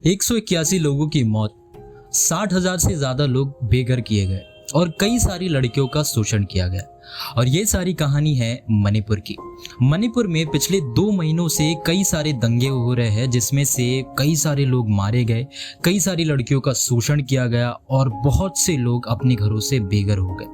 181 लोगों की मौत, 60,000 से ज्यादा लोग बेघर किए गए और कई सारी लड़कियों का शोषण किया गया। और ये सारी कहानी है मणिपुर की। मणिपुर में पिछले 2 महीनों से कई सारे दंगे हो रहे हैं, जिसमें से कई सारे लोग मारे गए, कई सारी लड़कियों का शोषण किया गया और बहुत से लोग अपने घरों से बेघर हो गए।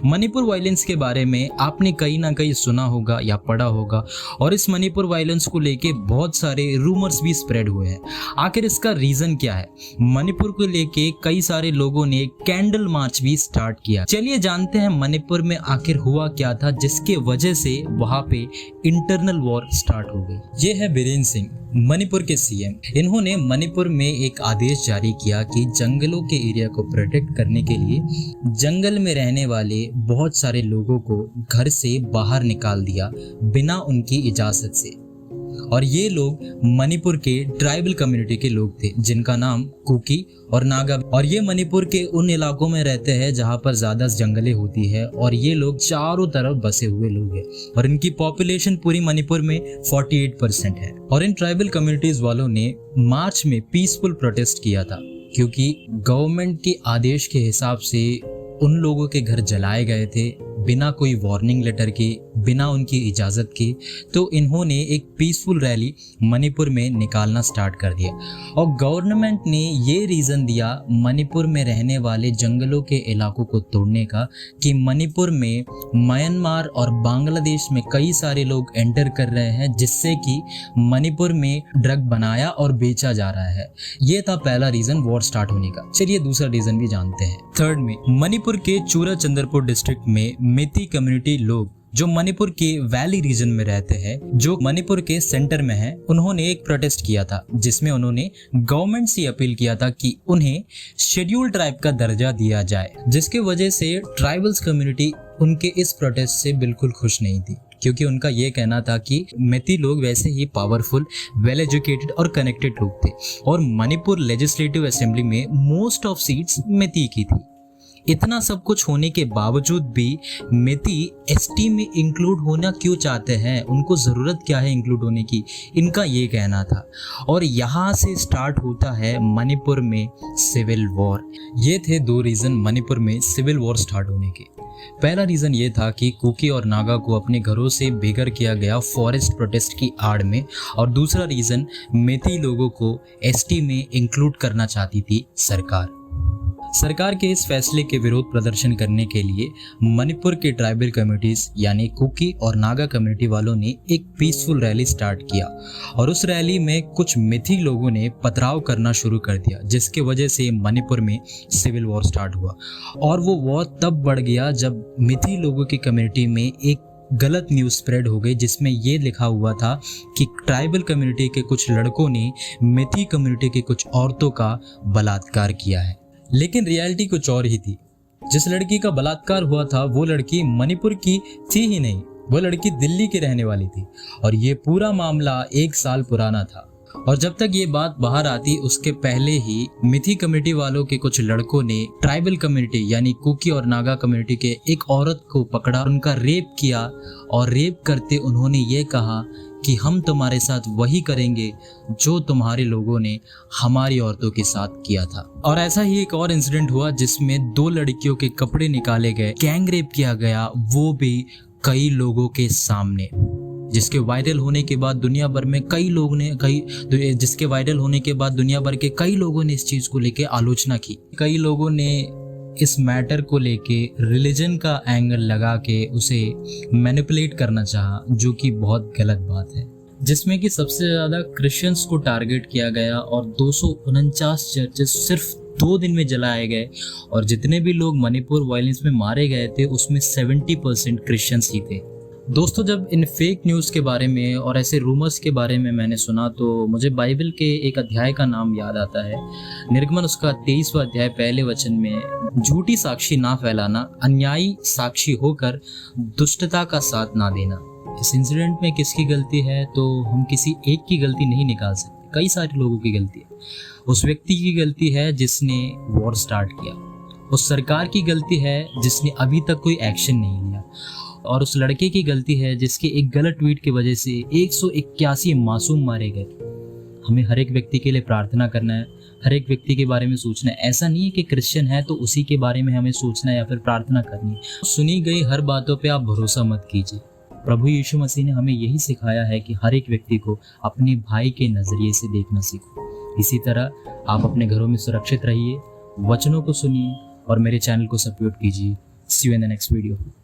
मणिपुर वायलेंस के बारे में आपने कहीं ना कहीं सुना होगा या पढ़ा होगा, और इस मणिपुर वायलेंस को लेके बहुत सारे रूमर्स भी स्प्रेड हुए हैं। आखिर इसका रीजन क्या है? मणिपुर को लेके कई सारे लोगों ने कैंडल मार्च भी स्टार्ट किया। चलिए जानते हैं मणिपुर में आखिर हुआ क्या था जिसके वजह से वहां पे इंटरनल वॉर स्टार्ट हो गई। ये है बीरेन सिंह, मणिपुर के सीएम। इन्होंने मणिपुर में एक आदेश जारी किया कि जंगलों के एरिया को प्रोटेक्ट करने के लिए जंगल में रहने वाले बहुत सारे लोगों को घर से बाहर निकाल दिया बिना उनकी इजाजत से। और ये लोग मणिपुर के ट्राइबल कम्युनिटी के लोग थे जिनका नाम कुकी और नागा। और ये मणिपुर के उन इलाकों में रहते हैं जहाँ पर ज्यादा जंगलें होती है, और ये लोग चारों तरफ बसे हुए लोग हैं और इनकी पॉपुलेशन पूरी मणिपुर में 48% है। और इन ट्राइबल कम्युनिटीज वालों ने मार्च में पीसफुल प्रोटेस्ट किया था, क्योंकि गवर्नमेंट के आदेश के हिसाब से उन लोगों के घर जलाए गए थे बिना कोई वार्निंग लेटर के, बिना उनकी इजाज़त के। तो इन्होंने एक पीसफुल रैली मणिपुर में निकालना स्टार्ट कर दिया और गवर्नमेंट ने ये रीज़न दिया मणिपुर में रहने वाले जंगलों के इलाकों को तोड़ने का कि मणिपुर में म्यांमार और बांग्लादेश में कई सारे लोग एंटर कर रहे हैं, जिससे कि मणिपुर में ड्रग बनाया और बेचा जा रहा है। ये था पहला रीज़न वॉर स्टार्ट होने का। चलिए दूसरा रीज़न भी जानते हैं। थर्ड में, मणिपुर के चूरा चंद्रपुर डिस्ट्रिक्ट में मेती कम्युनिटी लोग जो मणिपुर के वैली रीजन में रहते हैं, जो मणिपुर के सेंटर में है, उन्होंने एक प्रोटेस्ट किया था जिसमें उन्होंने गवर्नमेंट से अपील किया था कि उन्हें शेड्यूल ट्राइब का दर्जा दिया जाए, जिसके वजह से ट्राइबल्स कम्युनिटी उनके इस प्रोटेस्ट से बिल्कुल खुश नहीं थी, क्योंकि उनका ये कहना था कि मेती लोग वैसे ही पावरफुल, वेल एजुकेटेड और कनेक्टेड लोग थे और मणिपुर लेजिस्लेटिव असेंबली में मोस्ट ऑफ सीट्स मेती की थी। इतना सब कुछ होने के बावजूद भी मेती एसटी में इंक्लूड होना क्यों चाहते हैं, उनको ज़रूरत क्या है इंक्लूड होने की, इनका ये कहना था। और यहाँ से स्टार्ट होता है मणिपुर में सिविल वॉर। ये थे 2 रीज़न मणिपुर में सिविल वॉर स्टार्ट होने के। पहला रीज़न ये था कि कुकी और नागा को अपने घरों से बेघर किया गया फॉरेस्ट प्रोटेस्ट की आड़ में, और दूसरा रीज़न मेती लोगों को एसटी में इंक्लूड करना चाहती थी सरकार। सरकार के इस फैसले के विरोध प्रदर्शन करने के लिए मणिपुर के ट्राइबल कम्युनिटीज यानी कुकी और नागा कम्युनिटी वालों ने एक पीसफुल रैली स्टार्ट किया, और उस रैली में कुछ मिथी लोगों ने पथराव करना शुरू कर दिया, जिसके वजह से मणिपुर में सिविल वॉर स्टार्ट हुआ। और वो वॉर तब बढ़ गया जब मिथी लोगों की कम्युनिटी में एक गलत न्यूज़ स्प्रेड हो गई, जिसमें ये लिखा हुआ था कि ट्राइबल कम्युनिटी के कुछ लड़कों ने मिथी कम्युनिटी के कुछ औरतों का बलात्कार किया है। लेकिन रियलिटी कुछ और ही थी। जिस लड़की का बलात्कार हुआ था वो लड़की मणिपुर की थी ही नहीं, वो लड़की दिल्ली की रहने वाली थी, और ये पूरा मामला 1 साल पुराना था। और जब तक ये बात बाहर आती उसके पहले ही मिथी कम्युनिटी वालों के कुछ लड़कों ने ट्राइबल कम्युनिटी यानी कुकी और नागा कम्युनिटी के एक औरत को पकड़ा, उनका रेप किया, और रेप करते उन्होंने ये कहा कि हम तुम्हारे साथ वही करेंगे जो तुम्हारे लोगों ने हमारी औरतों के साथ किया था। और ऐसा ही एक और इंसिडेंट हुआ जिसमें 2 लड़कियों के कपड़े निकाले गए, गैंग रेप किया गया, वो भी कई लोगों के सामने, जिसके वायरल होने के बाद दुनिया भर में कई लोगों ने इस चीज़ को लेके आलोचना की। कई लोगों ने इस मैटर को लेके रिलीजन का एंगल लगा के उसे मैनिपुलेट करना चाहा, जो कि बहुत गलत बात है, जिसमें कि सबसे ज़्यादा क्रिश्चियंस को टारगेट किया गया और 249 चर्चेस सिर्फ 2 दिन में जलाए गए। और जितने भी लोग मणिपुर वायलेंस में मारे गए थे उसमें 70% क्रिश्चियंस ही थे। दोस्तों, जब इन फेक न्यूज़ के बारे में और ऐसे रूमर्स के बारे में मैंने सुना तो मुझे बाइबल के एक अध्याय का नाम याद आता है। निर्गमन उसका 23वां अध्याय पहले वचन में, झूठी साक्षी ना फैलाना, अन्यायी साक्षी होकर दुष्टता का साथ ना देना। इस इंसिडेंट में किसकी गलती है तो हम किसी एक की गलती नहीं निकाल सकते, कई सारे लोगों की गलती है। उस व्यक्ति की गलती है जिसने वॉर स्टार्ट किया, उस सरकार की गलती है जिसने अभी तक कोई एक्शन नहीं लिया, और उस लड़के की गलती है जिसके एक गलत ट्वीट की वजह से 181 मासूम मारे गए। हमें हर एक व्यक्ति के लिए प्रार्थना करना है, हर एक व्यक्ति के बारे में सोचना है। ऐसा नहीं है कि क्रिश्चियन है तो उसी के बारे में हमें सोचना है या फिर प्रार्थना करनी है। सुनी गई हर बातों पे आप भरोसा मत कीजिए। प्रभु यीशु मसीह ने हमें यही सिखाया है कि हर एक व्यक्ति को अपने भाई के नज़रिए से देखना सीखो। इसी तरह आप अपने घरों में सुरक्षित रहिए, वचनों को सुनिए और मेरे चैनल को सपोर्ट कीजिए। See you in the next video.